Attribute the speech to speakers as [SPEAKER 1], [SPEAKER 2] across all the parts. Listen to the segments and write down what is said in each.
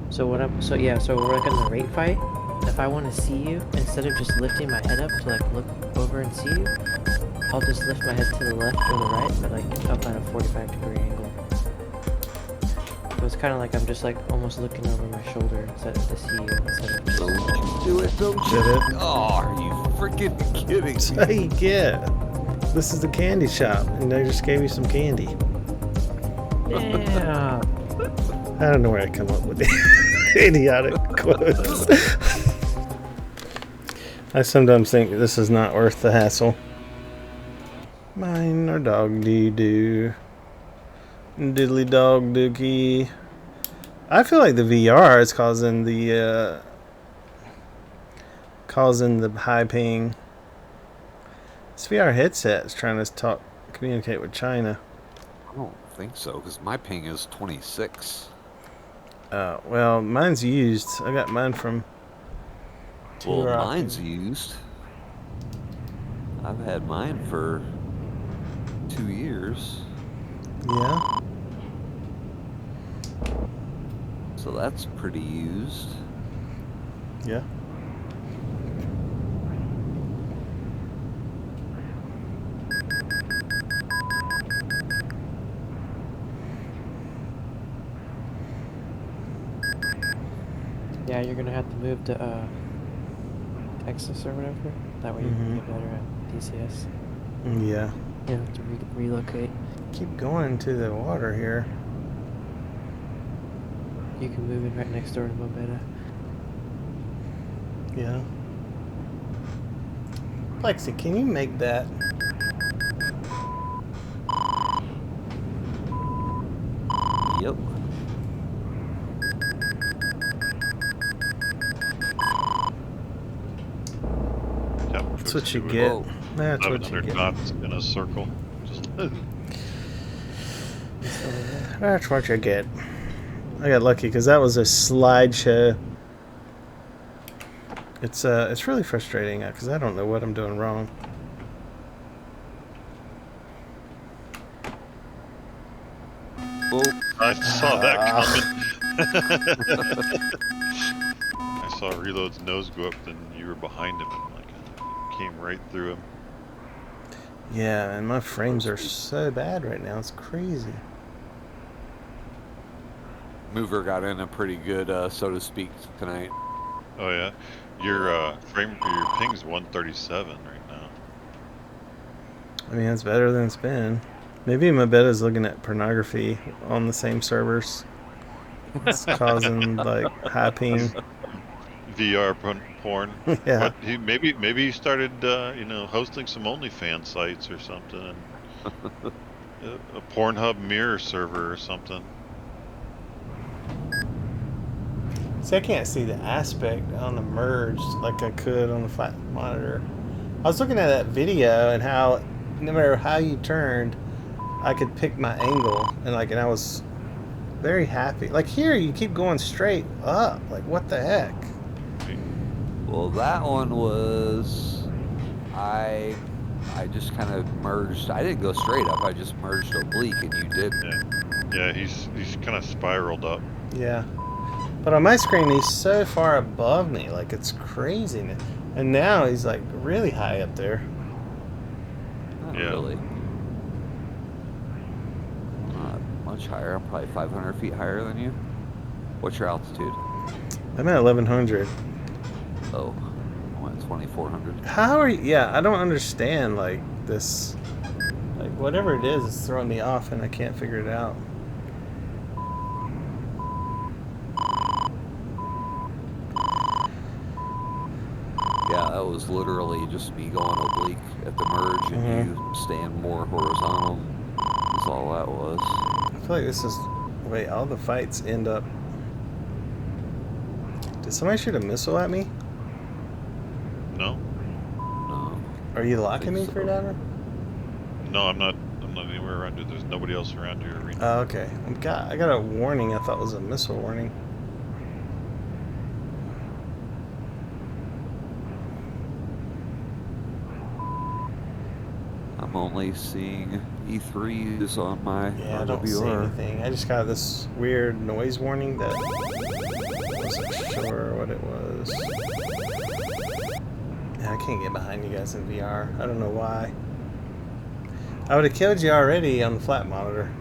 [SPEAKER 1] So what I'm so yeah, so we're like in the rate fight. If I want to see you, instead of just lifting my head up to like look over and see you, I'll just lift my head to the left or the right, but like up at a 45-degree angle. So it's kind of like I'm just like almost looking over my shoulder instead of to see you. Instead of just...
[SPEAKER 2] Don't you do it, don't you?
[SPEAKER 3] Did it?
[SPEAKER 2] Oh, are you freaking kidding
[SPEAKER 3] That's
[SPEAKER 2] me?
[SPEAKER 3] how you get. This is the candy shop, and they just gave you some candy.
[SPEAKER 1] Yeah.
[SPEAKER 3] I don't know where I come up with idiotic quotes. I sometimes think this is not worth the hassle. Mine are dog dee doo. Diddly dog dookie. I feel like the VR is causing the high ping. This VR headset is trying to communicate with China.
[SPEAKER 2] I don't think so, because my ping is 26.
[SPEAKER 3] Well, mine's used. I got mine from.
[SPEAKER 2] Well, mine's used. I've had mine for 2 years.
[SPEAKER 3] Yeah.
[SPEAKER 2] So that's pretty used.
[SPEAKER 3] Yeah.
[SPEAKER 1] Yeah, you're gonna have to move to Texas or whatever. That way you can get better at DCS.
[SPEAKER 3] Yeah.
[SPEAKER 1] You have to relocate.
[SPEAKER 3] Keep going to the water here.
[SPEAKER 1] You can move in right next door to Mobetta.
[SPEAKER 3] Yeah. Lexi, can you make that?
[SPEAKER 2] Yep.
[SPEAKER 3] That's what you get. That's what you get.
[SPEAKER 4] Knots in a circle. Just
[SPEAKER 3] That's what you get. I got lucky because that was a slideshow. It's really frustrating because I don't know what I'm doing wrong.
[SPEAKER 2] Oh,
[SPEAKER 4] I saw that coming. I saw Reload's nose go up, then you were behind him, and like came right through him.
[SPEAKER 3] Yeah, and my frames are so bad right now. It's crazy.
[SPEAKER 2] Mover got in a pretty good, so to speak, tonight.
[SPEAKER 4] Oh yeah, your ping's 137 right now.
[SPEAKER 3] I mean, it's better than it's been. Maybe Mobetta's looking at pornography on the same servers. It's causing like high ping.
[SPEAKER 4] VR porn.
[SPEAKER 3] Yeah.
[SPEAKER 4] What, maybe he started hosting some OnlyFans sites or something. A Pornhub mirror server or something.
[SPEAKER 3] See, I can't see the aspect on the merge like I could on the flat monitor. I was looking at that video and how no matter how you turned, I could pick my angle and I was very happy. Like here, you keep going straight up. Like what the heck?
[SPEAKER 2] Well, that one was I just kind of merged. I didn't go straight up. I just merged oblique, and you did.
[SPEAKER 4] Yeah, he's kind of spiraled up.
[SPEAKER 3] Yeah. But on my screen, he's so far above me, like it's crazy. And now he's like really high up there.
[SPEAKER 2] Not
[SPEAKER 4] Yeah.
[SPEAKER 2] really. Not much higher. I'm probably 500 feet higher than you. What's your altitude?
[SPEAKER 3] I'm at 1100.
[SPEAKER 2] Oh, I'm at 2400.
[SPEAKER 3] How are you? Yeah, I don't understand like this. Like whatever it is, it's throwing me off, and I can't figure it out.
[SPEAKER 2] Yeah, that was literally just me going oblique at the merge and you staying more horizontal. That's all that was.
[SPEAKER 3] I feel like this is. Wait, all the fights end up. Did somebody shoot a missile at me?
[SPEAKER 4] No,
[SPEAKER 2] No.
[SPEAKER 3] Are you locking me
[SPEAKER 2] so.
[SPEAKER 3] for that?
[SPEAKER 4] no, I'm not anywhere around you. There's nobody else around your arena.
[SPEAKER 3] Oh, okay. I got a warning. I thought it was a missile warning.
[SPEAKER 2] I'm only seeing E3s on my
[SPEAKER 3] Yeah, I don't see
[SPEAKER 2] RWR.
[SPEAKER 3] anything. I just got this weird noise warning that wasn't sure what it was. Yeah, I can't get behind you guys in VR. I don't know why. I would have killed you already on the flat monitor.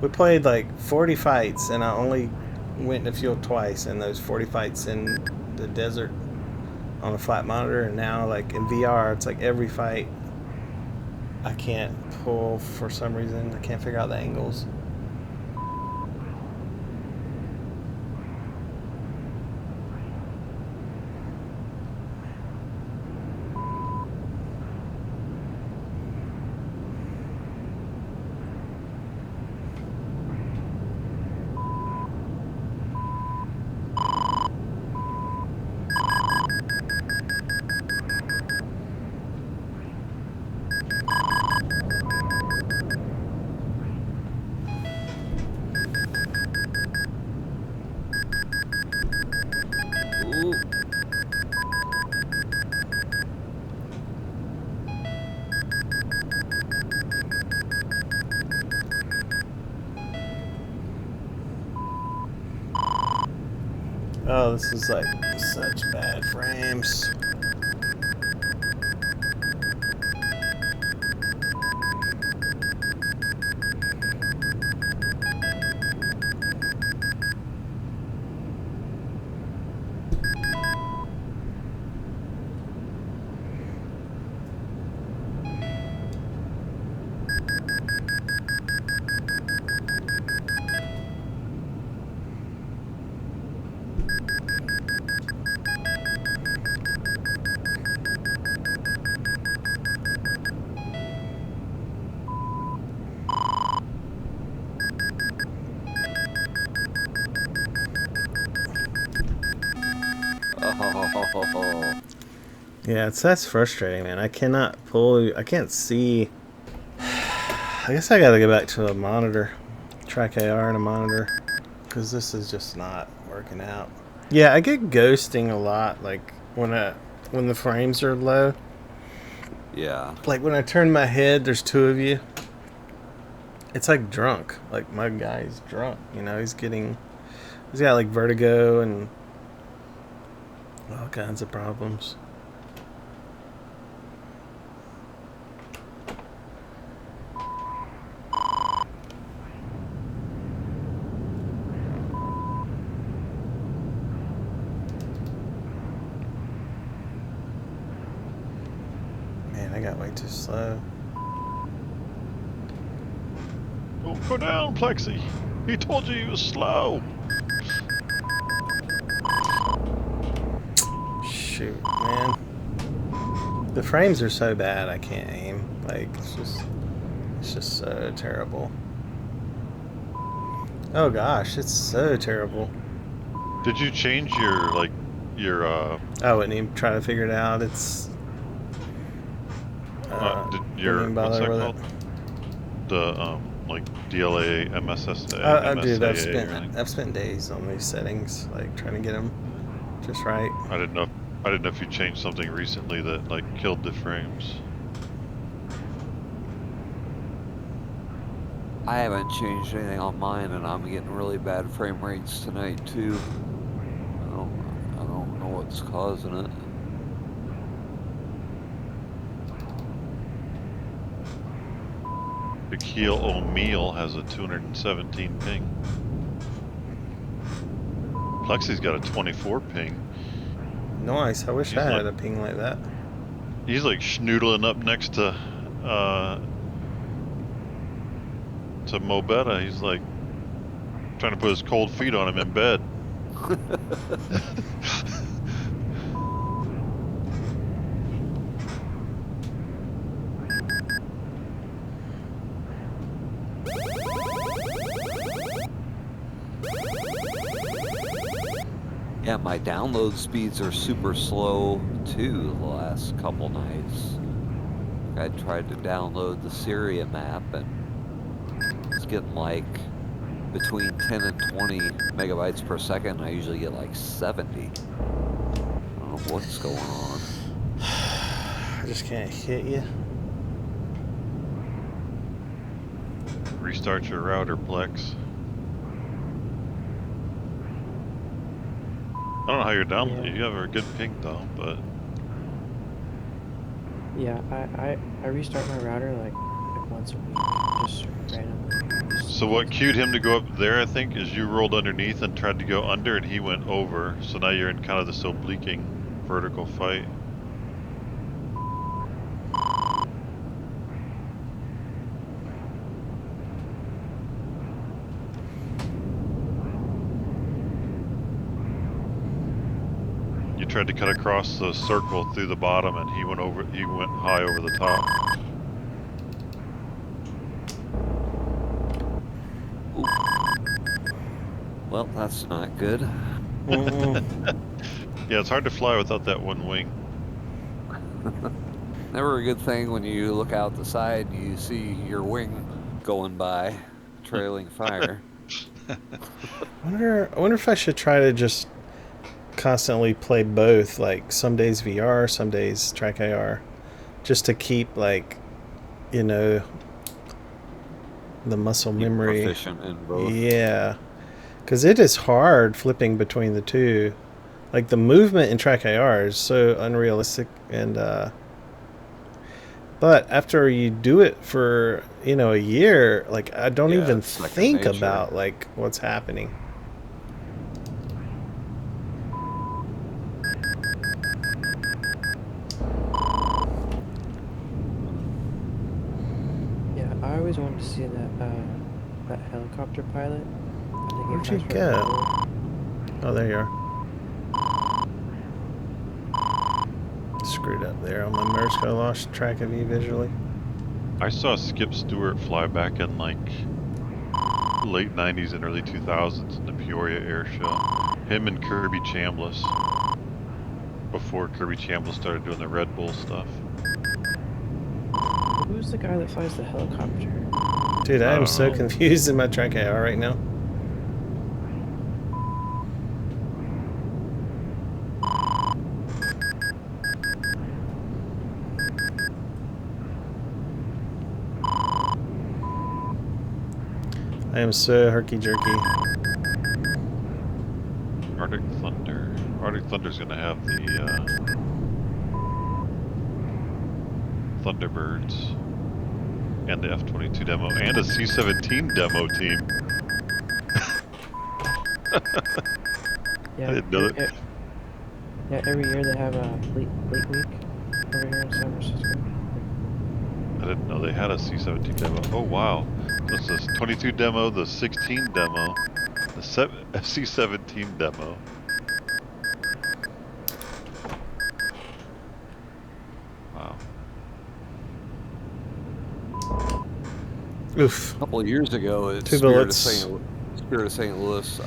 [SPEAKER 3] We played like 40 fights, and I only went in the field twice, and those 40 fights in the desert on a flat monitor, and now like in VR, it's like every fight I can't pull for some reason. I can't figure out the angles.
[SPEAKER 2] Ooh.
[SPEAKER 3] Oh, this is like such bad frames.
[SPEAKER 2] Oh.
[SPEAKER 3] Yeah, that's frustrating, man. I cannot pull. I can't see. I guess I gotta go back to a monitor, TrackIR and a monitor, because this is just not working out. Yeah, I get ghosting a lot, like when the frames are low.
[SPEAKER 2] Yeah.
[SPEAKER 3] Like when I turn my head, there's two of you. It's like drunk. Like my guy's drunk. You know, he's got like vertigo and all kinds of problems. Man, I got way too slow.
[SPEAKER 4] Oh, go down, Plexi. He told you he was slow.
[SPEAKER 3] Shoot, man. The frames are so bad I can't aim. Like it's just so terrible. Oh gosh, it's so terrible.
[SPEAKER 4] Did you change your
[SPEAKER 3] I wouldn't even try to figure it out. It's
[SPEAKER 4] did
[SPEAKER 3] wouldn't
[SPEAKER 4] your
[SPEAKER 3] even
[SPEAKER 4] what's
[SPEAKER 3] bother
[SPEAKER 4] that
[SPEAKER 3] with
[SPEAKER 4] called? The like DLA, MSSA,
[SPEAKER 3] Dude,
[SPEAKER 4] MSAA,
[SPEAKER 3] I've spent days on these settings, like trying to get them just right.
[SPEAKER 4] I didn't know if you changed something recently that like killed the frames.
[SPEAKER 2] I haven't changed anything on mine, and I'm getting really bad frame rates tonight too. I don't know what's causing it.
[SPEAKER 4] Shaquille O'Neal has a 217 ping. Plexi's got a 24 ping.
[SPEAKER 3] Nice. I wish I had a ping like that.
[SPEAKER 4] He's like schnoodling up next to Mobetta. He's like trying to put his cold feet on him in bed.
[SPEAKER 2] Yeah, my download speeds are super slow too the last couple nights. I tried to download the Syria map and it's getting like between 10 and 20 megabytes per second. I usually get like 70. I don't know what's going on.
[SPEAKER 3] I just can't hit you.
[SPEAKER 4] Restart your router, Plex. I don't know how you're down.
[SPEAKER 1] Yeah.
[SPEAKER 4] You have a good ping though, but
[SPEAKER 1] Yeah, I restart my router like once a week, just randomly.
[SPEAKER 4] so what cued him to go up there, I think, is you rolled underneath and tried to go under, and he went over. So now you're in kind of this obliquing vertical fight. You tried to cut across the circle through the bottom, and he went over. He went high over the top.
[SPEAKER 2] Well, that's not good.
[SPEAKER 4] Yeah, it's hard to fly without that one wing.
[SPEAKER 2] Never a good thing when you look out the side, you see your wing going by, trailing fire.
[SPEAKER 3] I wonder if I should try to just constantly play both, like some days VR, some days TrackIR, just to keep, like, you know, the muscle memory.
[SPEAKER 2] Proficient in both.
[SPEAKER 3] Yeah, because it is hard flipping between the two. Like, the movement in TrackIR is so unrealistic, and but after you do it for, you know, a year, like, I don't
[SPEAKER 2] Yeah,
[SPEAKER 3] even
[SPEAKER 2] it's second
[SPEAKER 3] think
[SPEAKER 2] nature.
[SPEAKER 3] about, like, what's happening.
[SPEAKER 1] Yeah, I always wanted to see that helicopter pilot. I think
[SPEAKER 3] Where'd
[SPEAKER 1] he
[SPEAKER 3] you
[SPEAKER 1] flies
[SPEAKER 3] go?
[SPEAKER 1] right over.
[SPEAKER 3] Oh, there you are. Screwed up there on my merge. I lost track of you visually.
[SPEAKER 4] I saw Skip Stewart fly back in like late 90s and early 2000s in the Peoria air show. Him and Kirby Chambliss. Before Kirby Chambliss started doing the Red Bull stuff.
[SPEAKER 1] Who's the guy that flies the helicopter?
[SPEAKER 3] Dude, I am
[SPEAKER 4] don't
[SPEAKER 3] so
[SPEAKER 4] know.
[SPEAKER 3] confused in my TrackIR right now. I am so herky-jerky.
[SPEAKER 4] Arctic Thunder. Arctic Thunder's gonna have the Thunderbirds and the F-22 demo and a C-17 demo team.
[SPEAKER 1] Yeah,
[SPEAKER 4] I didn't know that.
[SPEAKER 1] Yeah, every year they have a fleet week over here in San Francisco.
[SPEAKER 4] I didn't know they had a C-17 demo. Oh wow. This is 22 demo, the 16 demo, the C-17 demo. Wow.
[SPEAKER 3] Oof.
[SPEAKER 2] A couple of years ago at
[SPEAKER 3] Two
[SPEAKER 2] Spirit of
[SPEAKER 3] bullets.
[SPEAKER 2] St. Louis,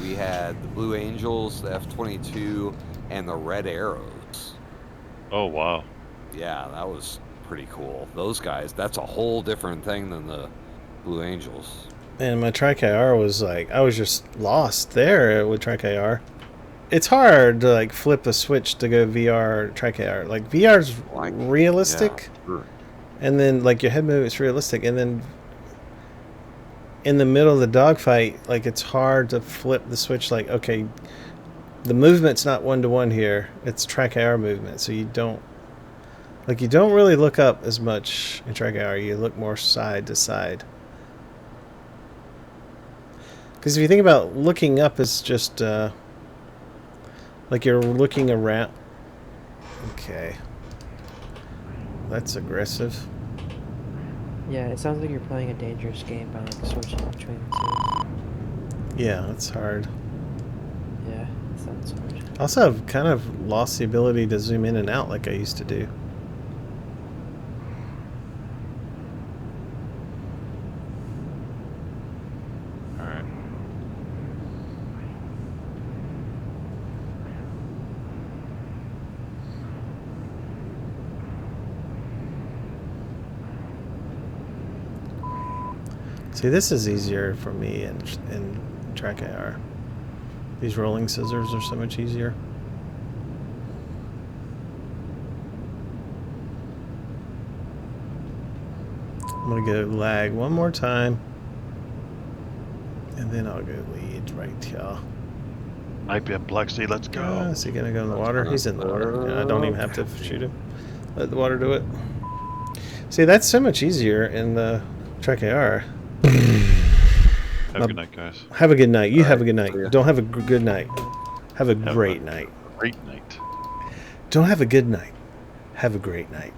[SPEAKER 2] we had the Blue Angels, the F-22, and the Red Arrows.
[SPEAKER 4] Oh wow.
[SPEAKER 2] Yeah, that was pretty cool. Those guys, that's a whole different thing than the Blue Angels.
[SPEAKER 3] And my TrackIR was like, I was just lost there with TrackIR. It's hard to, like, flip a switch to go VR TrackIR. Like, VR's
[SPEAKER 2] Like,
[SPEAKER 3] realistic,
[SPEAKER 2] Yeah, sure.
[SPEAKER 3] and then, like, your head movement's realistic, and then in the middle of the dogfight, like, it's hard to flip the switch. Like, okay, the movement's not one-to-one here. It's TrackIR movement, so you don't really look up as much in TrackIR. You look more side to side. Because if you think about looking up, it's just like you're looking around. Okay, that's aggressive.
[SPEAKER 1] Yeah, it sounds like you're playing a dangerous game by like switching between the two.
[SPEAKER 3] Yeah, that's hard.
[SPEAKER 1] Yeah, it sounds hard.
[SPEAKER 3] I also have kind of lost the ability to zoom in and out like I used to do.
[SPEAKER 4] Alright.
[SPEAKER 3] See, this is easier for me in TrackIR. These rolling scissors are so much easier. I'm gonna go lag one more time, and then I'll go lead right here.
[SPEAKER 4] Might be a Black Sea. Let's go.
[SPEAKER 3] Is he gonna go in the water? He's in the water. Yeah, I don't even have to shoot him. Let the water do it. See, that's so much easier in the TrackIR.
[SPEAKER 4] Have a good night, guys.
[SPEAKER 3] Have a good night. You have a good
[SPEAKER 2] see
[SPEAKER 3] night.
[SPEAKER 2] ya.
[SPEAKER 3] Don't have a good night. Have a
[SPEAKER 4] Have
[SPEAKER 3] great
[SPEAKER 4] a
[SPEAKER 3] night.
[SPEAKER 4] Great night.
[SPEAKER 3] Don't have a good night. Have a great night.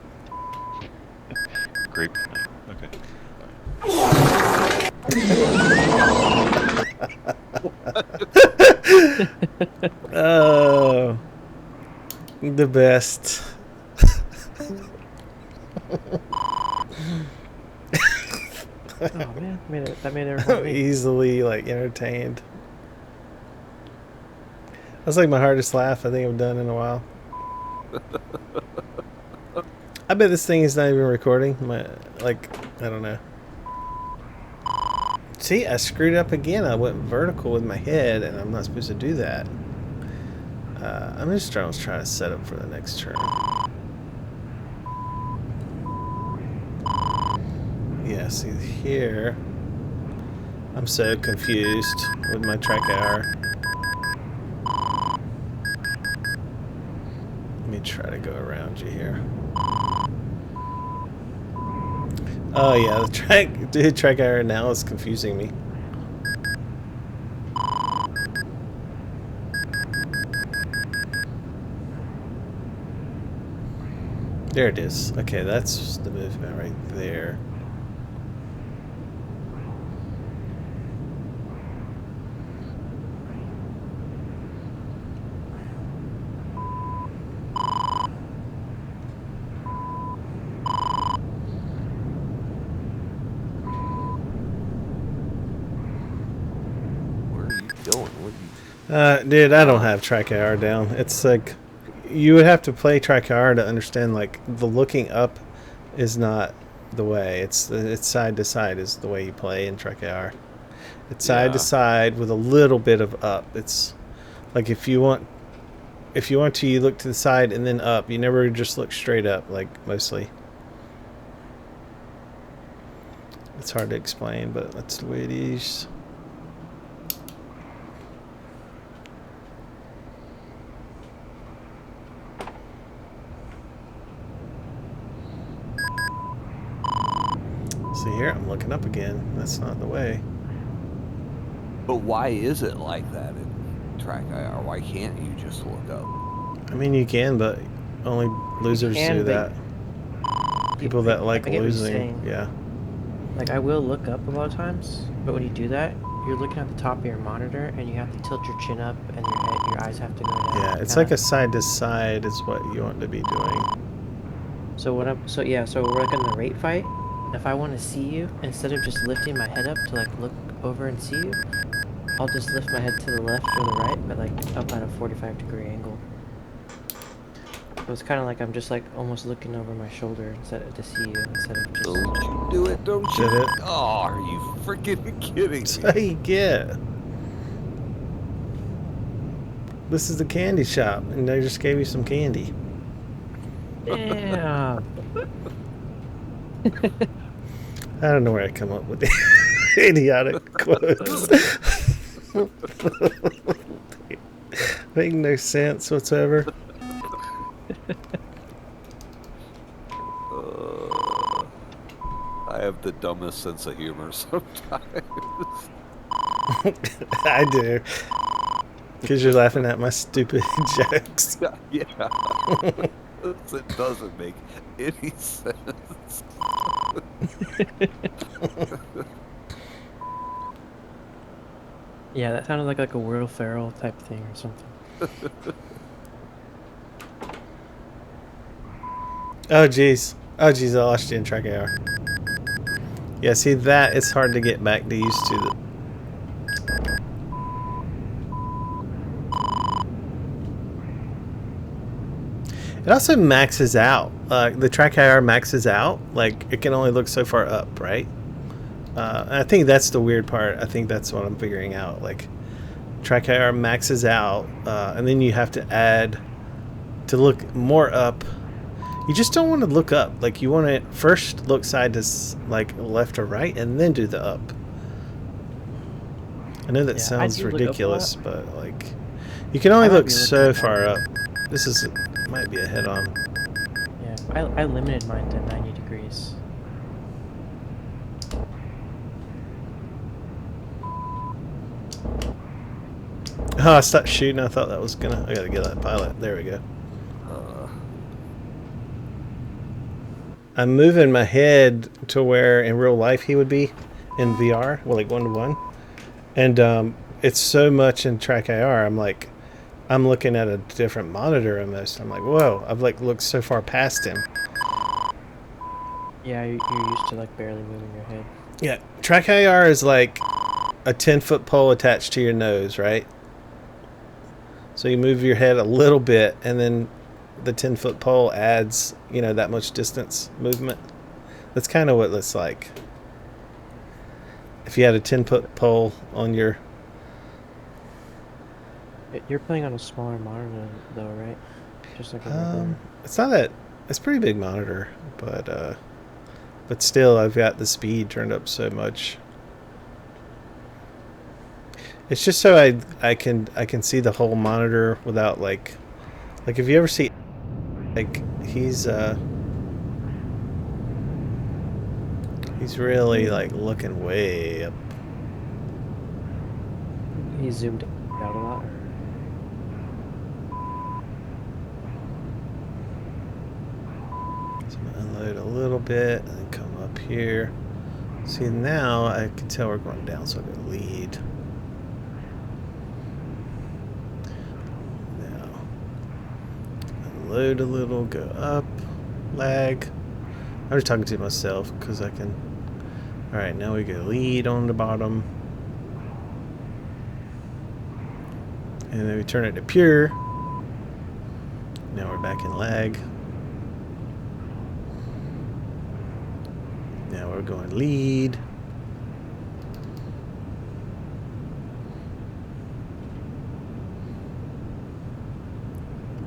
[SPEAKER 4] Great night. Okay.
[SPEAKER 3] Oh, the best.
[SPEAKER 1] Oh man, that made everyone leave.
[SPEAKER 3] Easily like entertained. That's like my hardest laugh I think I've done in a while. I bet this thing is not even recording. Like, I don't know. See, I screwed up again. I went vertical with my head, and I'm not supposed to do that. I'm just trying to set up for the next turn. Yeah, see here. I'm so confused with my TrackIR. Let me try to go around you here. Oh yeah, the TrackIR now is confusing me. There it is. Okay, that's the movement right there.
[SPEAKER 2] Where are you going? What are you...
[SPEAKER 3] Dude, I don't have TrackIR down. It's like you would have to play TrackIR to understand. Like the looking up is not the way. It's side to side is the way you play in TrackIR. It's side to
[SPEAKER 2] Yeah.
[SPEAKER 3] side with a little bit of up. It's like if you want to, you look to the side and then up. You never just look straight up. Like mostly. It's hard to explain, but that's the way it is. See here, I'm looking up again. That's not the way.
[SPEAKER 2] But why is it like that in TrackIR? Why can't you just look up?
[SPEAKER 3] I mean, you can, but only losers
[SPEAKER 1] can,
[SPEAKER 3] do
[SPEAKER 1] but-
[SPEAKER 3] that. People that like
[SPEAKER 1] I get what you're
[SPEAKER 3] losing,
[SPEAKER 1] saying.
[SPEAKER 3] yeah.
[SPEAKER 1] Like I will look up a lot of times, but when you do that, you're looking at the top of your monitor, and you have to tilt your chin up, and your eyes have to go down.
[SPEAKER 3] Yeah, it's
[SPEAKER 1] kinda.
[SPEAKER 3] like a side to side is what you want to be doing.
[SPEAKER 1] So what I'm so we're like in the rate fight. If I want to see you, instead of just lifting my head up to like look over and see you, I'll just lift my head to the left or the right, but like up at a 45-degree angle. So it's kind of like I'm just like almost looking over my shoulder instead of to see you instead of just.
[SPEAKER 2] Don't you do it, don't you?
[SPEAKER 3] Did it?
[SPEAKER 2] Oh, are you freaking kidding
[SPEAKER 3] That's
[SPEAKER 2] me?
[SPEAKER 3] how you get. This is the candy shop, and they just gave you some candy.
[SPEAKER 1] Yeah.
[SPEAKER 3] I don't know where I come up with the idiotic quotes. Make no sense whatsoever.
[SPEAKER 2] I have the dumbest sense of humor sometimes.
[SPEAKER 3] I do. Because you're laughing at my stupid jokes.
[SPEAKER 2] Yeah. It doesn't make any sense.
[SPEAKER 1] Yeah, that sounded like a Will Ferrell type thing or something.
[SPEAKER 3] Oh, jeez. Oh, jeez, I lost you in TrackIR. Yeah, see, that it's hard to get back to used to. It also maxes out. The TrackIR maxes out. Like, it can only look so far up, right? And I think that's the weird part. I think that's what I'm figuring out. Like, TrackIR maxes out, and then you have to add to look more up. You just don't want to look up. Like, you want to first look side to like left or right, and then do the up. I know that
[SPEAKER 1] Yeah, I
[SPEAKER 3] sounds
[SPEAKER 1] do look up a
[SPEAKER 3] ridiculous, but like, You can only
[SPEAKER 1] I might
[SPEAKER 3] look
[SPEAKER 1] be looking
[SPEAKER 3] so
[SPEAKER 1] at
[SPEAKER 3] far
[SPEAKER 1] that.
[SPEAKER 3] up. This is might be a head-on.
[SPEAKER 1] Yeah, I limited mine to 90 degrees.
[SPEAKER 3] Oh, I stopped shooting. I thought that was gonna. I gotta get that pilot. There we go. I'm moving my head to where in real life he would be in VR, well, like 1-to-1. And it's so much in TrackIR. I'm looking at a different monitor almost. I'm like, whoa! I've like looked so far past him.
[SPEAKER 1] Yeah, you're used to like barely moving your head.
[SPEAKER 3] Yeah, TrackIR is like a 10-foot pole attached to your nose, right? So you move your head a little bit, and then the 10-foot pole adds, that much distance movement. That's kind of what it's like. If you had a 10-foot pole on your...
[SPEAKER 1] You're playing on a smaller monitor though, right? Just like a regular.
[SPEAKER 3] It's not that... It's a pretty big monitor, but still, I've got the speed turned up so much. It's just so I can see the whole monitor without like if you ever see he's really like looking way up.
[SPEAKER 1] He zoomed out a lot.
[SPEAKER 3] So I'm gonna unload a little bit and then come up here. See, now I can tell we're going down, so I'm gonna lead. Now unload a little, go up, lag. I'm just talking to myself because I can. All right, now we go lead on the bottom, and then we turn it to pure. Now we're back in lag. Now we're going lead.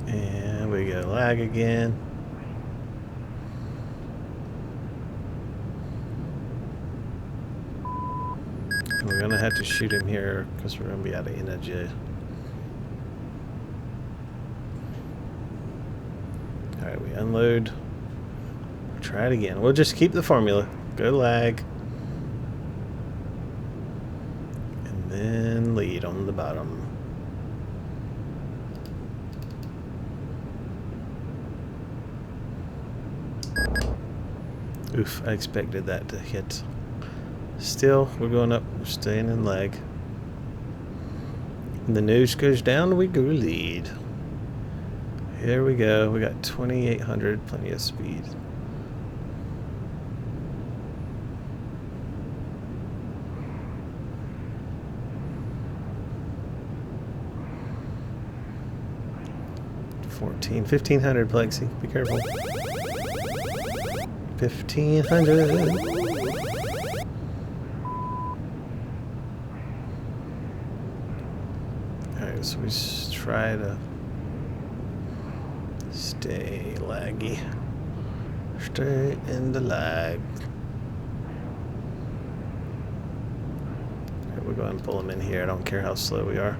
[SPEAKER 3] And we go lag again. And we're gonna have to shoot him here because we're gonna be out of energy. Alright, we unload. Try it again. We'll just keep the formula. Go lag. And then lead on the bottom. Oof, I expected that to hit. Still, we're going up. We're staying in lag. When the nose goes down, we go lead. Here we go. We got 2,800, plenty of speed. $1,500, Plexi. Be careful. 1,500. Alright, so we just try to stay laggy. Stay in the lag. Alright, we'll go ahead and pull them in here. I don't care how slow we are.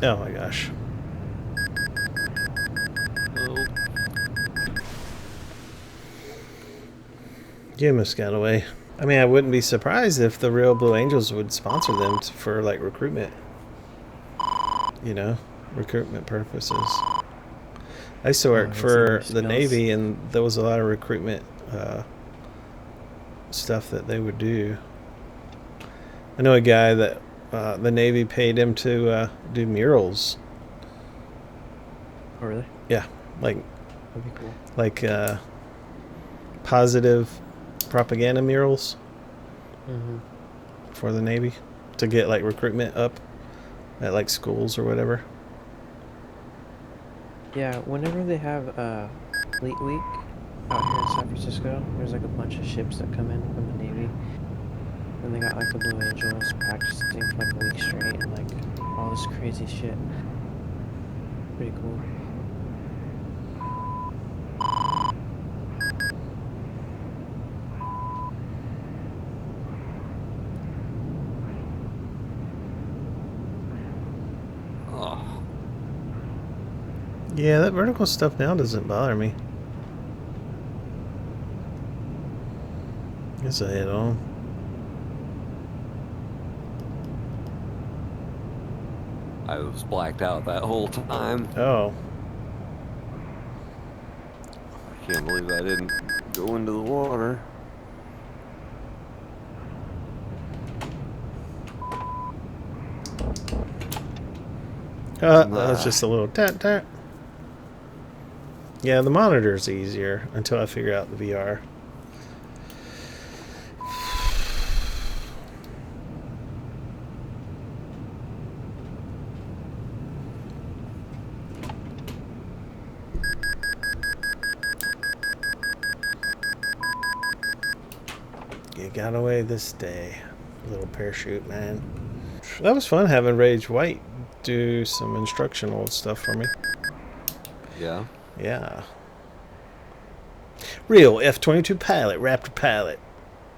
[SPEAKER 3] Oh my gosh.
[SPEAKER 2] Oh,
[SPEAKER 3] You almost got away. I mean, I wouldn't be surprised if the real Blue Angels would sponsor them for like recruitment. Recruitment purposes. I used to work for the Navy, and there was a lot of recruitment stuff that they would do. I know a guy that the Navy paid him to do murals.
[SPEAKER 1] Oh, really?
[SPEAKER 3] Yeah, like
[SPEAKER 1] That'd be cool.
[SPEAKER 3] like positive propaganda murals for the Navy to get like recruitment up at like schools or whatever.
[SPEAKER 1] Yeah, whenever they have Fleet Week out here in San Francisco, there's like a bunch of ships that come in from the Navy. And they got like the Blue Angels practicing for like a week straight and like all this crazy shit. Pretty cool.
[SPEAKER 3] Yeah, that vertical stuff now doesn't bother me. Guess I hit on.
[SPEAKER 2] I was blacked out that whole time.
[SPEAKER 3] Oh.
[SPEAKER 2] I can't believe I didn't go into the water.
[SPEAKER 3] That was just a little tat tat. Yeah, the monitor's easier until I figure out the VR. You got away this day, little parachute man. That was fun having Rage White do some instructional stuff for me.
[SPEAKER 2] Yeah.
[SPEAKER 3] Yeah. Real F-22 pilot, Raptor pilot.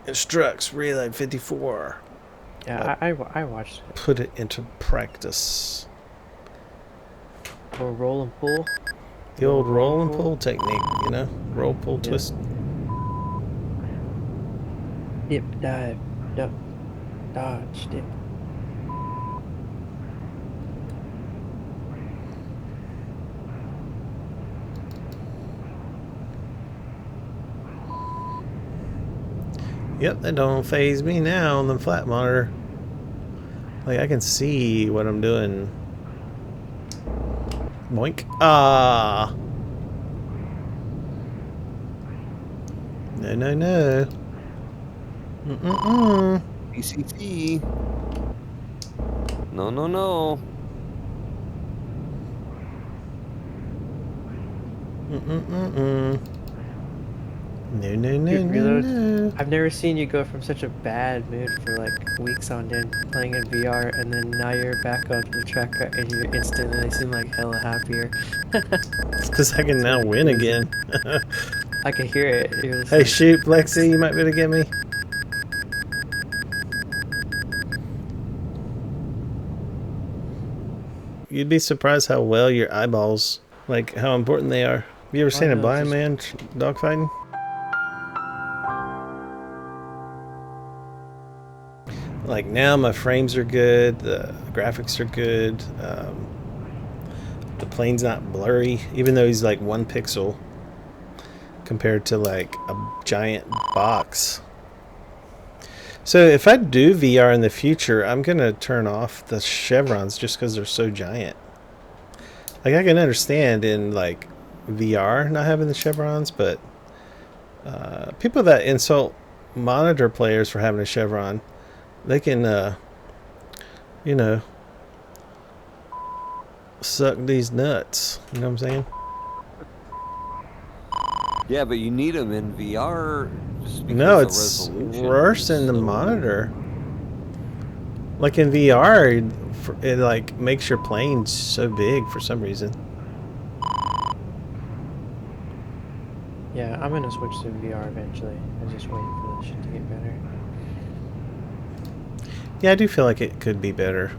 [SPEAKER 3] Instructs reload 54.
[SPEAKER 1] Yeah, I watched it.
[SPEAKER 3] Put it into practice.
[SPEAKER 1] Or roll and pull.
[SPEAKER 3] The old roll and pull technique, you know? Roll, pull, twist.
[SPEAKER 1] Dip, dive, duck, dodge, dip.
[SPEAKER 3] Yep, that don't phase me now on the flat monitor. Like, I can see what I'm doing. Boink. Ah! No, no, no. Mm-mm-mm.
[SPEAKER 2] PCT. No, no, no.
[SPEAKER 3] Mm-mm-mm-mm. No, no, no,
[SPEAKER 1] Dude,
[SPEAKER 3] no,
[SPEAKER 1] Reload,
[SPEAKER 3] no.
[SPEAKER 1] I've never seen you go from such a bad mood for like weeks on end playing in VR, and then now you're back onto the track and you instantly seem like hella happier.
[SPEAKER 3] It's because I can now win again.
[SPEAKER 1] I can hear it. You're just
[SPEAKER 3] Hey,
[SPEAKER 1] like,
[SPEAKER 3] shoot, Lexi, you might be able to get me. You'd be surprised how well your eyeballs, like how important they are. Have you ever seen a
[SPEAKER 1] no,
[SPEAKER 3] blind
[SPEAKER 1] just-
[SPEAKER 3] man dogfighting? Like now my frames are good, the graphics are good, the plane's not blurry, even though he's like 1 pixel compared to like a giant box. So if I do VR in the future, I'm gonna turn off the chevrons just because they're so giant. Like I can understand in like VR not having the chevrons, but people that insult monitor players for having a chevron, they can, you know, suck these nuts. You know what I'm saying?
[SPEAKER 2] Yeah, but you need them in VR just because
[SPEAKER 3] No,
[SPEAKER 2] the
[SPEAKER 3] it's
[SPEAKER 2] resolution
[SPEAKER 3] worse
[SPEAKER 2] is
[SPEAKER 3] in the
[SPEAKER 2] so-
[SPEAKER 3] monitor. Like in VR, it like makes your plane so big for some reason.
[SPEAKER 1] yeah, I'm gonna switch to VR eventually. I'm just waiting for this shit to get better.
[SPEAKER 3] Yeah, I do feel like it could be better.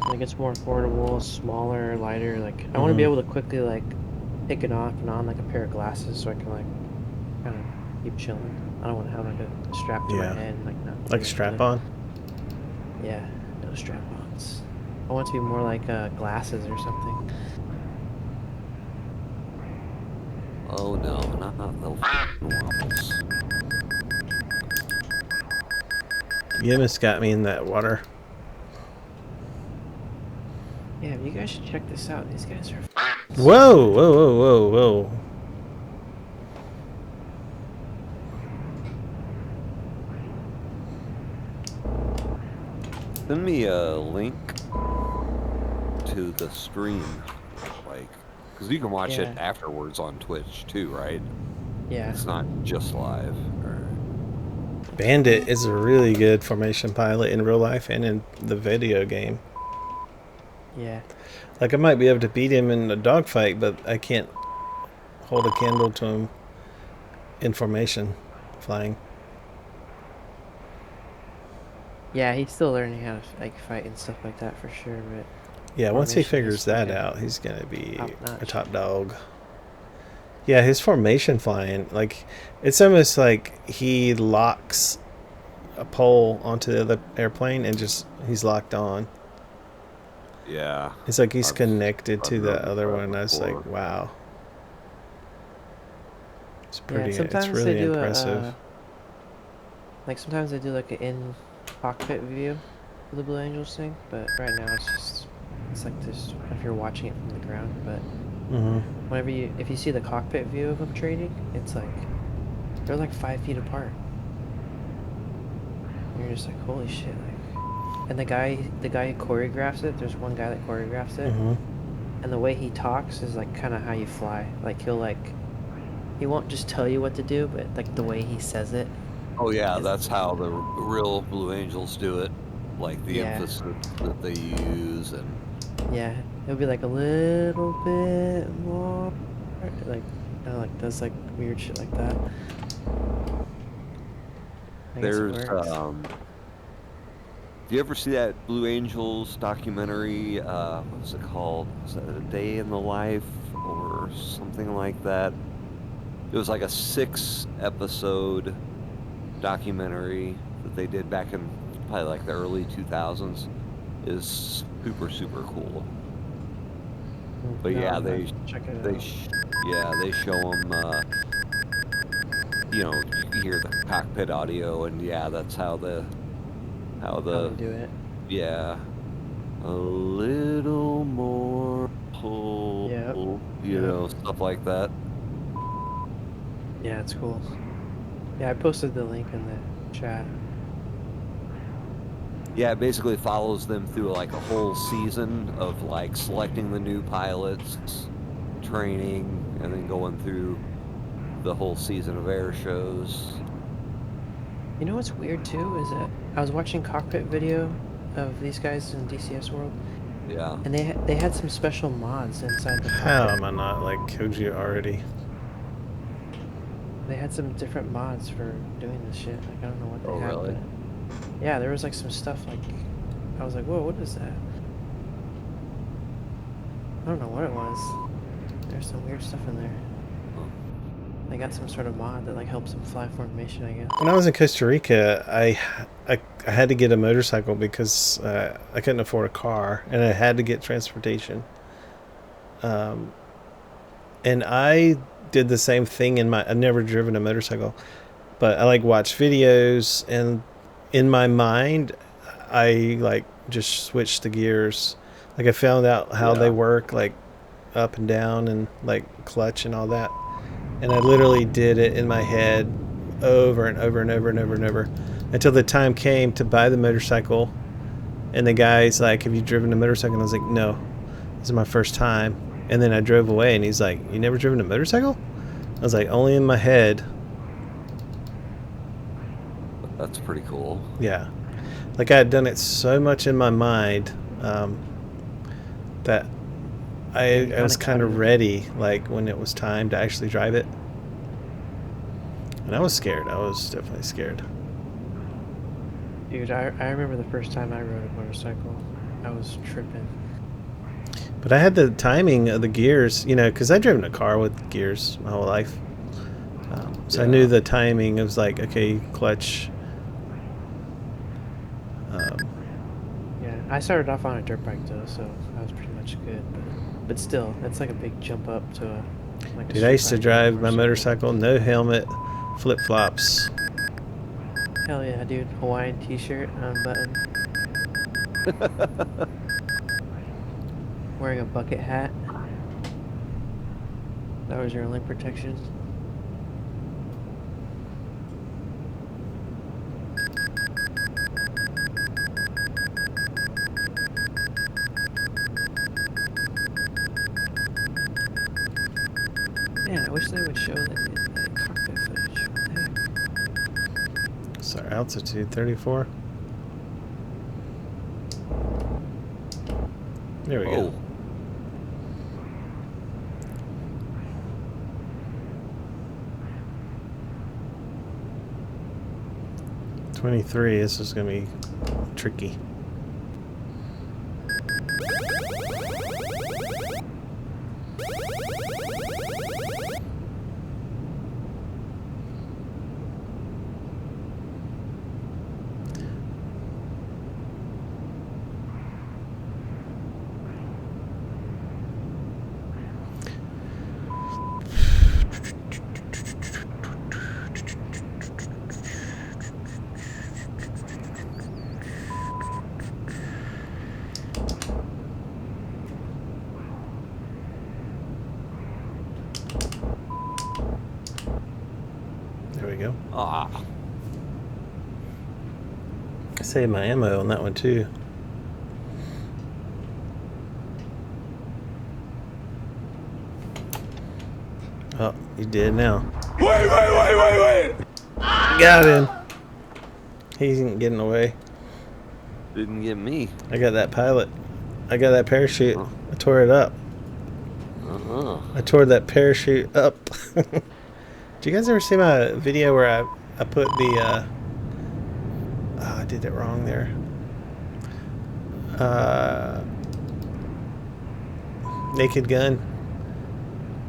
[SPEAKER 1] Like it's more affordable, smaller, lighter. Like I want to be able to quickly like take it off and on like a pair of glasses, so I can like kind of keep chilling. I don't want to have like a strap to my
[SPEAKER 3] Yeah.
[SPEAKER 1] head, like not
[SPEAKER 3] Like a strap on.
[SPEAKER 1] Yeah, no strap-ons. I want it to be more like glasses or something.
[SPEAKER 2] Oh no, not the ones.
[SPEAKER 3] Yemis got me in that water.
[SPEAKER 1] Yeah, you guys should check this out. These guys are.
[SPEAKER 3] Whoa, whoa, whoa, whoa, whoa.
[SPEAKER 2] Send me a link to the stream, like, because you can watch it
[SPEAKER 1] Yeah.
[SPEAKER 2] afterwards on Twitch too, right?
[SPEAKER 1] Yeah.
[SPEAKER 2] It's not just live. Or...
[SPEAKER 3] Bandit is a really good formation pilot in real life and in the video game.
[SPEAKER 1] Yeah.
[SPEAKER 3] Like I might be able to beat him in a dogfight, but I can't hold a candle to him in formation flying.
[SPEAKER 1] Yeah, he's still learning how to like fight and stuff like that for sure, but
[SPEAKER 3] Yeah, once he
[SPEAKER 1] formation
[SPEAKER 3] figures
[SPEAKER 1] is
[SPEAKER 3] that
[SPEAKER 1] fucking
[SPEAKER 3] out, he's gonna be
[SPEAKER 1] top-notch.
[SPEAKER 3] a top dog. Yeah, his formation flying, like, it's almost like he locks a pole onto the other airplane and just he's locked on.
[SPEAKER 2] Yeah.
[SPEAKER 3] It's like he's
[SPEAKER 2] I've-
[SPEAKER 3] connected
[SPEAKER 2] I've
[SPEAKER 3] to the
[SPEAKER 2] noticed
[SPEAKER 3] other
[SPEAKER 2] that
[SPEAKER 3] one. I was
[SPEAKER 2] before.
[SPEAKER 3] like, wow. It's
[SPEAKER 1] Yeah,
[SPEAKER 3] pretty.
[SPEAKER 1] sometimes
[SPEAKER 3] It's really
[SPEAKER 1] they do
[SPEAKER 3] impressive.
[SPEAKER 1] like sometimes they do like an in cockpit view of the Blue Angels thing, but right now it's like this if you're watching it from the ground. But
[SPEAKER 3] Mm-hmm.
[SPEAKER 1] whenever if you see the cockpit view of them trading, it's like they're like 5 feet apart. And you're just like, holy shit! Like, and the guy who choreographs it, there's one guy that choreographs it,
[SPEAKER 3] Mm-hmm.
[SPEAKER 1] and the way he talks is like kind of how you fly. Like he won't just tell you what to do, but like the way he says it.
[SPEAKER 2] Oh yeah,
[SPEAKER 1] is-
[SPEAKER 2] that's how the real Blue Angels do it. Like the
[SPEAKER 1] Yeah.
[SPEAKER 2] emphasis that they use, and
[SPEAKER 1] Yeah, it'll be like a little bit more, like, like does like weird shit like that. I guess it
[SPEAKER 2] there's
[SPEAKER 1] works.
[SPEAKER 2] do you ever see that Blue Angels documentary? What was it called? Was it A Day in the Life or something like that? It was like a 6-episode documentary that they did back in probably like the early 2000s. Is super cool. But
[SPEAKER 1] No,
[SPEAKER 2] yeah,
[SPEAKER 1] I'm
[SPEAKER 2] they
[SPEAKER 1] not checking it
[SPEAKER 2] they
[SPEAKER 1] out.
[SPEAKER 2] yeah, they show them. You know, you hear the cockpit audio, and yeah, that's how
[SPEAKER 1] How they do it.
[SPEAKER 2] yeah, a little more pull,
[SPEAKER 1] Yep.
[SPEAKER 2] you know, stuff like that.
[SPEAKER 1] Yeah, it's cool. Yeah, I posted the link in the chat.
[SPEAKER 2] Yeah, it basically follows them through like a whole season of like selecting the new pilots, training, and then going through the whole season of air shows.
[SPEAKER 1] You know what's weird too is that I was watching cockpit video of these guys in DCS World,
[SPEAKER 2] Yeah.
[SPEAKER 1] and they had some special mods inside the
[SPEAKER 3] How
[SPEAKER 1] cockpit.
[SPEAKER 3] am I not like Koji already?
[SPEAKER 1] They had some different mods for doing this shit. Like I don't know what they
[SPEAKER 2] Oh,
[SPEAKER 1] had,
[SPEAKER 2] really?
[SPEAKER 1] but yeah, there was like some stuff like I was like, whoa, what is that? I don't know what it was. There's some weird stuff in there. They got some sort of mod that like helps them fly formation, I guess.
[SPEAKER 3] When I was in Costa Rica, I had to get a motorcycle because I couldn't afford a car, and I had to get transportation. And I did the same thing I've never driven a motorcycle, but I like watch videos, and in my mind, I like just switched the gears. Like I found out how they
[SPEAKER 2] Yeah.
[SPEAKER 3] work, like up and down and like clutch and all that. And I literally did it in my head over and over and over and over and over until the time came to buy the motorcycle. And the guy's like, have you driven a motorcycle? And I was like, no, this is my first time. And then I drove away, and he's like, you never driven a motorcycle? I was like, only in my head.
[SPEAKER 2] That's pretty cool.
[SPEAKER 3] Yeah. Like I had done it so much in my mind that I was kind of ready, like when it was time to actually drive it. And I was scared. I was definitely scared.
[SPEAKER 1] Dude, I remember the first time I rode a motorcycle. I was tripping.
[SPEAKER 3] But I had the timing of the gears, you know, because I'd driven a car with gears my whole life. So I knew the timing. It was like, okay, clutch.
[SPEAKER 1] Yeah, I started off on a dirt bike though, so I was pretty much good. But still, that's like a big jump up to a. Like
[SPEAKER 3] Dude, I used to drive my motorcycle, no helmet, flip flops.
[SPEAKER 1] Hell yeah, dude! Hawaiian T-shirt, unbuttoned. Wearing a bucket hat. That was your only protection. Man, I wish they would show that cockpit footage. What the heck?
[SPEAKER 3] So altitude 34. There we go. 23. This is gonna be tricky. we go.
[SPEAKER 2] Ah,
[SPEAKER 3] I saved my ammo on that one too. Oh, you did now. Wait! Got him. He isn't getting away.
[SPEAKER 2] didn't get me.
[SPEAKER 3] I got that pilot. I got that parachute.
[SPEAKER 2] Oh.
[SPEAKER 3] I tore it up. I tore that parachute up. Did you guys ever see my video where I put the I did it wrong there. Naked Gun,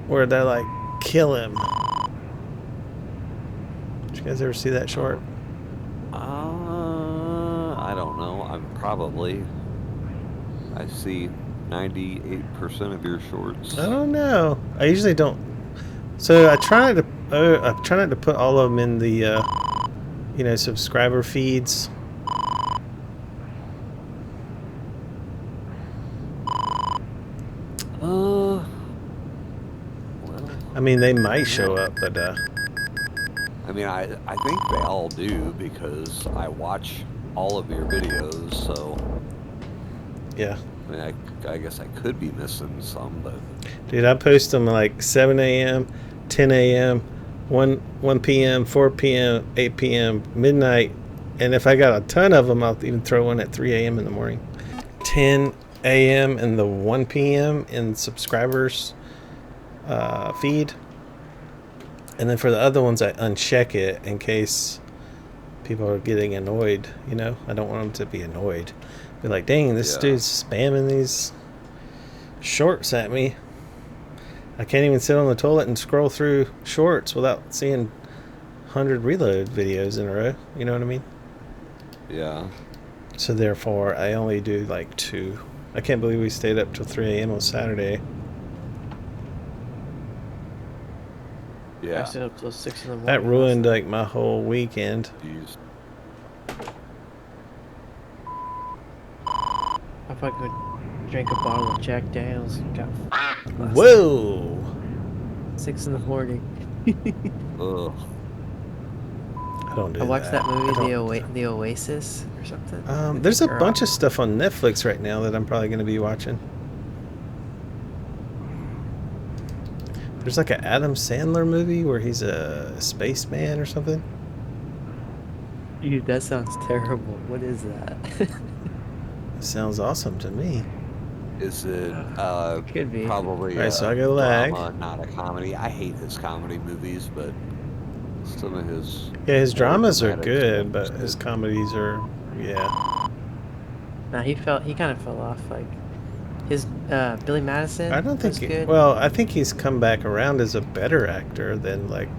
[SPEAKER 3] where they're like, kill him. Did you guys ever see that short?
[SPEAKER 2] I don't know. I see 98% of your shorts.
[SPEAKER 3] I don't know. I usually don't. So I try not to put all of them in the subscriber feeds.
[SPEAKER 2] Well,
[SPEAKER 3] I mean, they might show up, but
[SPEAKER 2] I mean, I think they all do because I watch all of your videos, so
[SPEAKER 3] yeah.
[SPEAKER 2] I mean, I guess I could be missing some, but
[SPEAKER 3] Dude, I post them like 7 a.m., 10 a.m., 1 p.m., 4 p.m., 8 p.m., midnight, and if I got a ton of them, I'll even throw one at 3 a.m. in the morning. 10 a.m. and the 1 p.m. in subscribers feed. And then for the other ones, I uncheck it in case people are getting annoyed, you know? I don't want them to be annoyed. Be like, dang, this dude's spamming these shorts at me. I can't even sit on the toilet and scroll through shorts without seeing 100 reload videos in a row. You know what I mean?
[SPEAKER 2] yeah.
[SPEAKER 3] So therefore, I only do like 2. I can't believe we stayed up till 3 a.m. on Saturday.
[SPEAKER 1] I
[SPEAKER 2] Yeah.
[SPEAKER 1] stayed up till 6 in the morning.
[SPEAKER 3] That ruined like my whole weekend.
[SPEAKER 2] Jeez.
[SPEAKER 1] I fucking drank a bottle of Jack Daniels and got
[SPEAKER 3] Whoa!
[SPEAKER 1] 6 in the morning.
[SPEAKER 2] Ugh.
[SPEAKER 3] I don't do
[SPEAKER 1] I watched that movie,
[SPEAKER 3] I don't-
[SPEAKER 1] The Oasis, or something.
[SPEAKER 3] There's a bunch of stuff on Netflix right now that I'm probably going to be watching. There's like an Adam Sandler movie where he's a spaceman or something.
[SPEAKER 1] Dude, that sounds terrible. What is that?
[SPEAKER 3] Sounds awesome to me.
[SPEAKER 2] Is it
[SPEAKER 1] Could be.
[SPEAKER 2] probably
[SPEAKER 3] Alright, so I got a lag.
[SPEAKER 2] drama, not a comedy? I hate his comedy movies, but some of his
[SPEAKER 3] Yeah, his
[SPEAKER 2] more
[SPEAKER 3] dramas are
[SPEAKER 2] dramatic
[SPEAKER 3] good,
[SPEAKER 2] stuff is
[SPEAKER 3] but his
[SPEAKER 2] good.
[SPEAKER 3] comedies are, yeah.
[SPEAKER 1] Nah, he kind of fell off. Like his Billy Madison.
[SPEAKER 3] I don't think.
[SPEAKER 1] was good.
[SPEAKER 3] Well, I think he's come back around as a better actor than like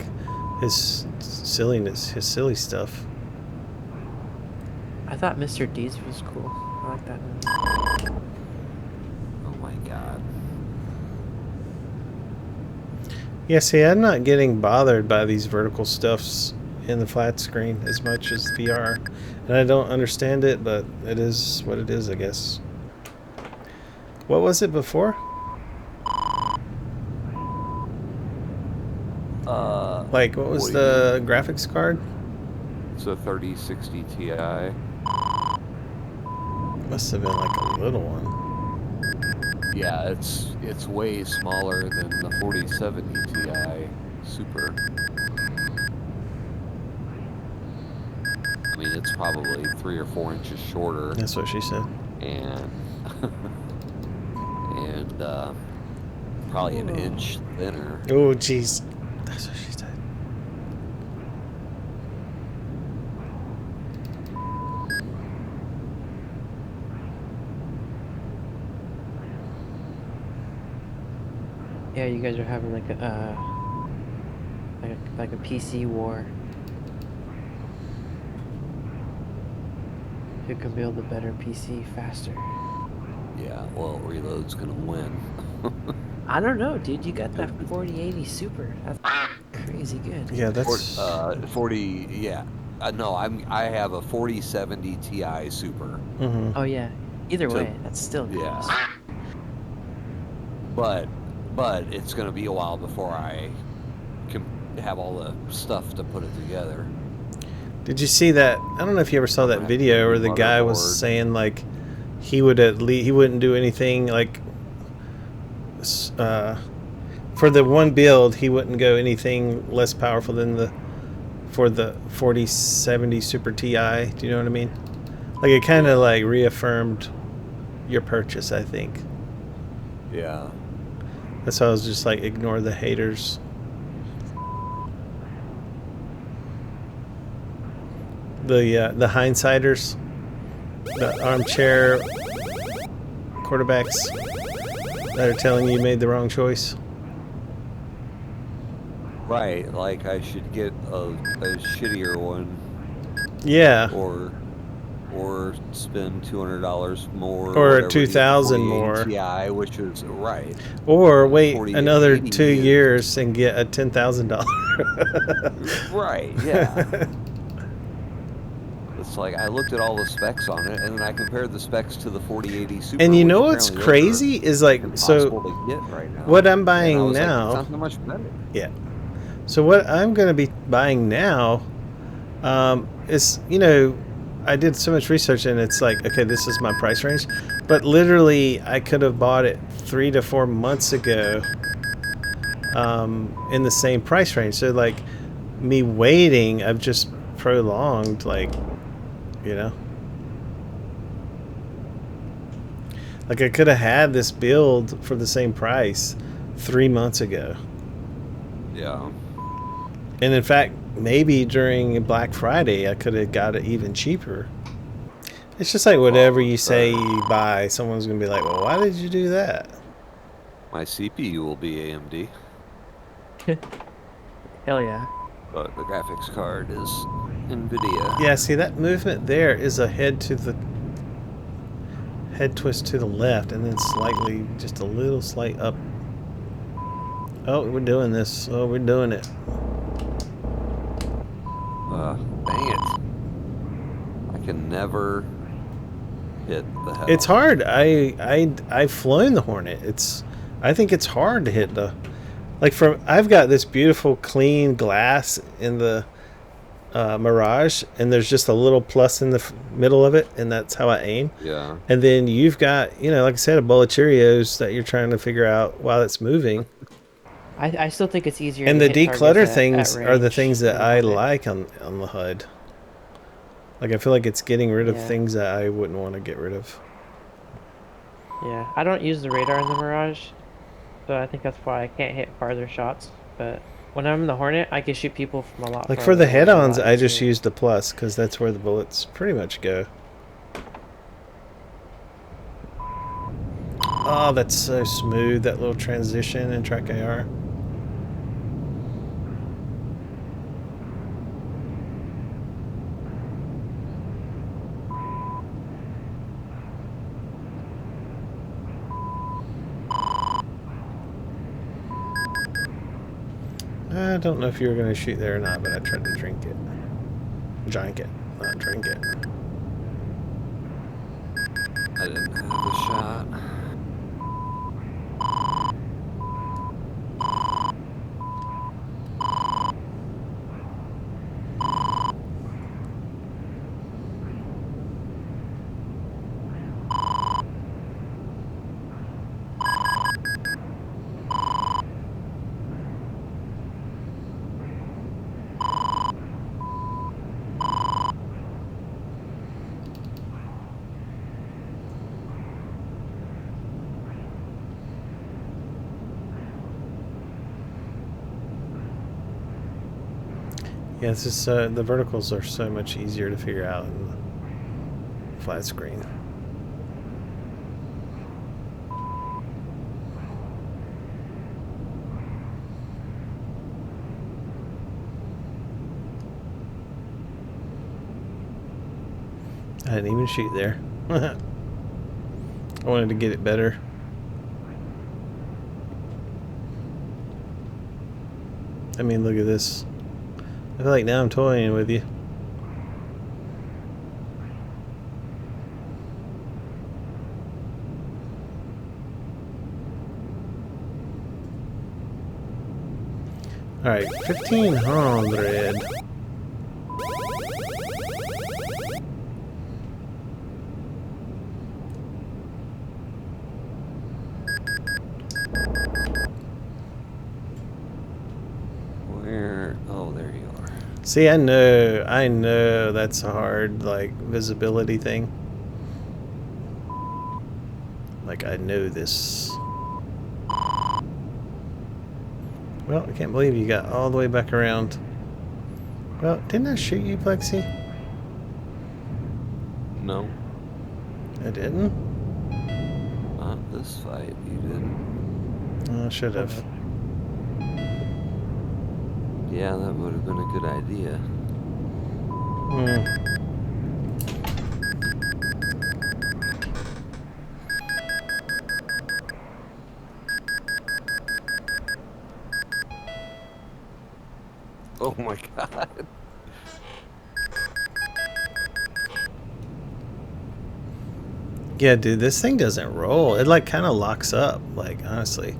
[SPEAKER 3] his silliness, his silly stuff.
[SPEAKER 1] I thought Mr. Deeds was cool. I like that movie.
[SPEAKER 2] Oh my god.
[SPEAKER 3] Yeah, see, I'm not getting bothered by these vertical stuffs in the flat screen as much as VR, and I don't understand it, but it is what it is, I guess. What was it before? Like, what was
[SPEAKER 2] what do you
[SPEAKER 3] the graphics card?
[SPEAKER 2] It's a 3060 Ti.
[SPEAKER 3] Must have been like a little one.
[SPEAKER 2] Yeah, it's way smaller than the 4070 Ti Super. I mean, it's probably 3 or 4 inches shorter,
[SPEAKER 3] That's what she said.
[SPEAKER 2] and probably an inch thinner.
[SPEAKER 3] Oh, jeez. That's what she said.
[SPEAKER 1] Yeah, you guys are having like a PC war. Who can build a better PC faster?
[SPEAKER 2] Yeah, well, Reload's gonna win.
[SPEAKER 1] I don't know, dude. You got that 4080 Super. That's crazy good.
[SPEAKER 3] Yeah, that's
[SPEAKER 2] 40. Yeah, no, I have a 4070 Ti Super.
[SPEAKER 3] mhm.
[SPEAKER 1] Oh yeah. Either
[SPEAKER 2] So-
[SPEAKER 1] way, that's still good.
[SPEAKER 2] Yeah. But it's gonna be a while before I have all the stuff to put it together.
[SPEAKER 3] Did you see that? I don't know if you ever saw
[SPEAKER 2] I'm
[SPEAKER 3] that
[SPEAKER 2] gonna have to get
[SPEAKER 3] video
[SPEAKER 2] a
[SPEAKER 3] where
[SPEAKER 2] new
[SPEAKER 3] the guy was
[SPEAKER 2] motherboard.
[SPEAKER 3] saying like he would he wouldn't do anything like for the one build he wouldn't go anything less powerful than the 4070 Super Ti. Do you know what I mean? Like it kind of like reaffirmed your purchase, I think.
[SPEAKER 2] Yeah.
[SPEAKER 3] That's why I was just like ignore the haters. The hindsighters, the armchair quarterbacks that are telling you made the wrong choice.
[SPEAKER 2] Right. Like I should get a shittier one,
[SPEAKER 3] Yeah,
[SPEAKER 2] or spend $200 more, or
[SPEAKER 3] or
[SPEAKER 2] whatever, and get the
[SPEAKER 3] 2,000
[SPEAKER 2] 4080
[SPEAKER 3] more,
[SPEAKER 2] Ti, which is right.
[SPEAKER 3] or
[SPEAKER 2] And the
[SPEAKER 3] wait another
[SPEAKER 2] 4080
[SPEAKER 3] 2 years and get a $10,000.
[SPEAKER 2] Right. Yeah. It's like I looked at all the specs on it, and then I compared the specs to the 4080 Super,
[SPEAKER 3] And you
[SPEAKER 2] which
[SPEAKER 3] know what's
[SPEAKER 2] apparently those are
[SPEAKER 3] crazy is like, so
[SPEAKER 2] impossible to get right now.
[SPEAKER 3] what I'm
[SPEAKER 2] And I
[SPEAKER 3] buying
[SPEAKER 2] was like, that's
[SPEAKER 3] now,
[SPEAKER 2] not that much better.
[SPEAKER 3] yeah. So what I'm going to be buying now is, I did so much research and it's like, okay, this is my price range. But literally, I could have bought it 3 to 4 months ago in the same price range. So like me waiting, I've just prolonged, like, you know. Like I could have had this build for the same price 3 months ago.
[SPEAKER 2] Yeah.
[SPEAKER 3] And in fact, maybe during Black Friday, I could have got it even cheaper. It's just like whatever you say you buy, someone's going to be like, well, why did you do that?
[SPEAKER 2] My CPU will be AMD,
[SPEAKER 1] Hell yeah.
[SPEAKER 2] but the graphics card is NVIDIA.
[SPEAKER 3] Yeah, see, that movement there is a head twist to the left, and then slightly, just a little slight up. Oh, we're doing this. Oh, we're doing it.
[SPEAKER 2] Dang it. I can never hit the head.
[SPEAKER 3] It's hard. I've flown the Hornet. I think it's hard to hit the, like I've got this beautiful clean glass in the Mirage, and there's just a little plus in the middle of it, and that's how I aim.
[SPEAKER 2] Yeah.
[SPEAKER 3] And then you've got, like I said, a bowl of Cheerios that you're trying to figure out while it's moving.
[SPEAKER 1] I still think it's easier.
[SPEAKER 3] And
[SPEAKER 1] to
[SPEAKER 3] the
[SPEAKER 1] hit
[SPEAKER 3] declutter
[SPEAKER 1] targets
[SPEAKER 3] things
[SPEAKER 1] at
[SPEAKER 3] are the
[SPEAKER 1] range
[SPEAKER 3] things that
[SPEAKER 1] than
[SPEAKER 3] I
[SPEAKER 1] Hornet.
[SPEAKER 3] like on the HUD. Like I feel like it's getting rid of
[SPEAKER 1] Yeah.
[SPEAKER 3] things that I wouldn't want to get rid of.
[SPEAKER 1] Yeah, I don't use the radar in the Mirage, so I think that's why I can't hit farther shots. But when I'm in the Hornet, I can shoot people from a lot
[SPEAKER 3] Like for
[SPEAKER 1] farther
[SPEAKER 3] the
[SPEAKER 1] away, a
[SPEAKER 3] head-ons,
[SPEAKER 1] lot
[SPEAKER 3] I just
[SPEAKER 1] easier.
[SPEAKER 3] use the plus because that's where the bullets pretty much go. Oh, that's so smooth, that little transition in TrackIR. I don't know if you were going to shoot there or not, but I tried to drink it. Drink it, not drink it.
[SPEAKER 2] I didn't have a shot.
[SPEAKER 3] Yeah, it's just the verticals are so much easier to figure out in the flat screen. I didn't even shoot there. I wanted to get it better. I mean, look at this. I feel like now I'm toying with you. All right, 1500.
[SPEAKER 2] Where? Oh, there you are.
[SPEAKER 3] See, I know that's a hard, like, visibility thing. Like, I know this. Well, I can't believe you got all the way back around. Well, didn't I shoot you, Plexi?
[SPEAKER 2] No,
[SPEAKER 3] I didn't?
[SPEAKER 2] not this fight. You didn't.
[SPEAKER 3] Oh, I should have.
[SPEAKER 2] Yeah, that would have been a good idea.
[SPEAKER 3] Hmm.
[SPEAKER 2] Oh my god.
[SPEAKER 3] Yeah, dude, this thing doesn't roll. It, like, kind of locks up. Like, honestly.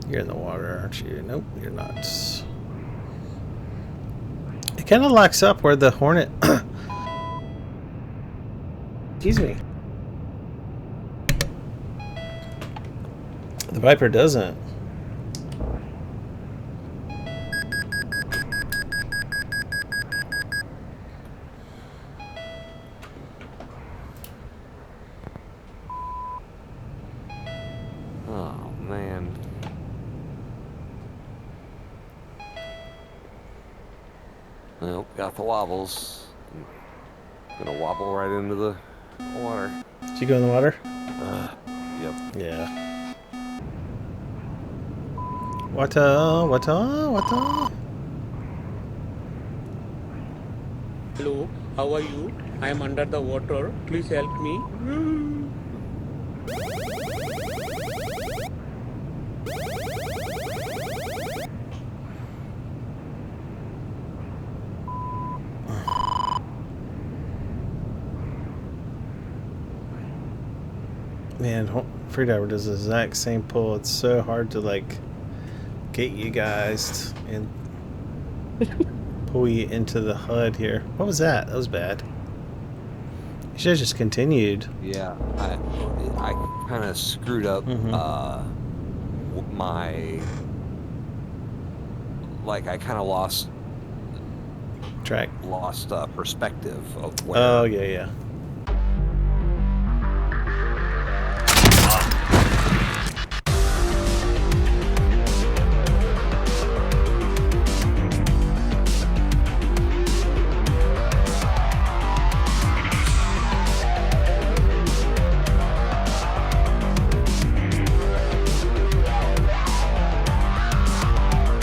[SPEAKER 3] You're in the water, aren't you? Nope, you're not. It kind of locks up where the Hornet... Excuse me. The Viper doesn't.
[SPEAKER 2] Oh man. Well, got the wobbles. I'm gonna wobble right into the water.
[SPEAKER 3] Did you go in the water?
[SPEAKER 2] Yep.
[SPEAKER 3] Yeah. Wata.
[SPEAKER 5] Hello, how are you? I am under the water. Please help me.
[SPEAKER 3] Man, Freediver does the exact same pull. It's so hard to, like, get you guys and pull you into the HUD here. What was that? That was bad. You should have just continued.
[SPEAKER 2] Yeah, I kind of screwed up my, like, I kind of lost
[SPEAKER 3] Track.
[SPEAKER 2] perspective of where
[SPEAKER 3] Oh, yeah.